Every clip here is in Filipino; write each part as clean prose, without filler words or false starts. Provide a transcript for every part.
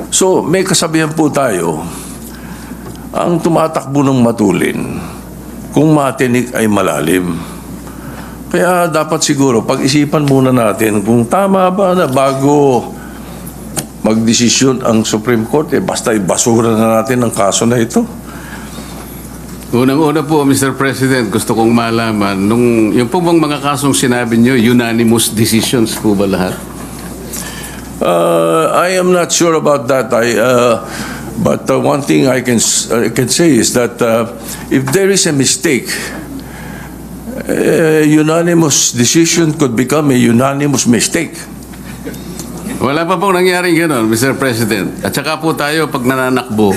So, may kasabihan po tayo, ang tumatakbo ng matulin, kung matinik ay malalim. Kaya dapat siguro pag-isipan muna natin kung tama ba na bago magdesisyon ang Supreme Court, basta ibasura na natin ang kaso na ito. Unang-una po, Mr. President, gusto kong malaman, yung po bang mga kasong sinabi nyo, unanimous decisions po ba lahat? I am not sure about that. But one thing I can say is that if there is a mistake, unanimous decision could become a unanimous mistake. Wala pa pong nangyaring gano'n, Mr. President. At saka po tayo, pag nananakbo,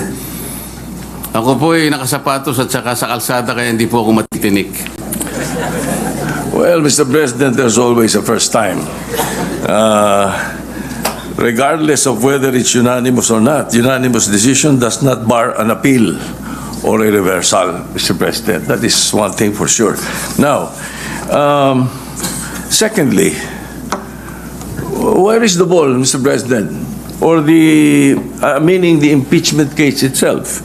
ako po ay nakasapatos at saka sa kalsada kaya hindi po ako matitinik. Well, Mr. President, there's always a first time. Regardless of whether it's unanimous or not, unanimous decision does not bar an appeal or a reversal, Mr. President. That is one thing for sure. Now, secondly, where is the ball, Mr. President? Or meaning the impeachment case itself?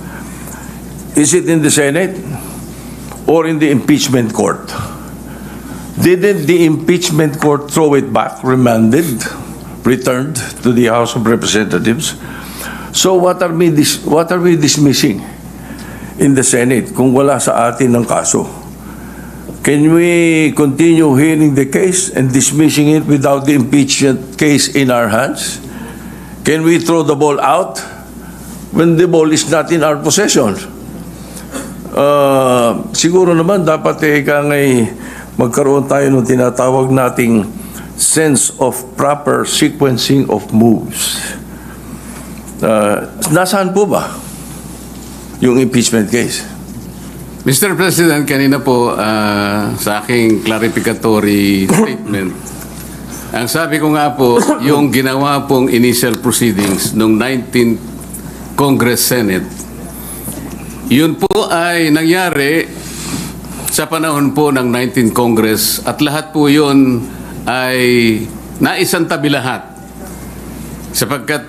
Is it in the Senate or in the impeachment court? Didn't the impeachment court throw it back, remanded, returned to the House of Representatives? So what are we dismissing in the Senate kung wala sa atin ng kaso? Can we continue hearing the case and dismissing it without the impeachment case in our hands? Can we throw the ball out when the ball is not in our possession? Siguro naman dapat magkaroon tayo ng tinatawag nating sense of proper sequencing of moves. Nasaan po ba yung impeachment case? Mr. President, kanina po sa aking clarificatory statement, ang sabi ko nga po, yung ginawa pong initial proceedings noong 19th Congress Senate, yun po ay nangyari sa panahon po ng 19th Congress at lahat po yun ay naisantabi lahat sapagkat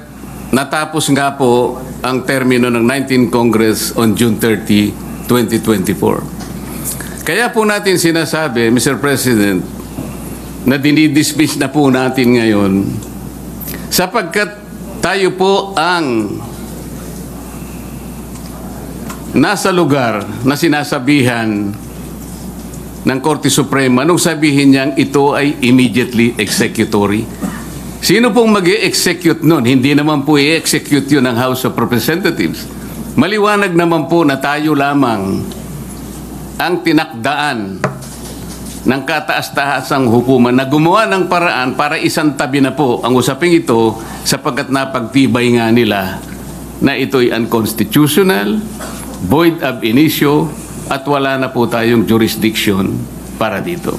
natapos nga po ang termino ng 19th Congress on June 30, 2024. Kaya po natin sinasabi, Mr. President, na dinidismiss na po natin ngayon sapagkat tayo po ang nasa lugar na sinasabihan ng Korte Suprema nung sabihin niyang ito ay immediately executory. Sino pong mag-i-execute nun? Hindi naman po i-execute yun ng House of Representatives. Maliwanag naman po na tayo lamang ang tinakdaan ng kataas-tahasang hukuman na gumawa ng paraan para isantabi na po ang usaping ito sapagkat napagtibay nga nila na ito'y unconstitutional, void ab initio, at wala na po tayong jurisdiction para dito.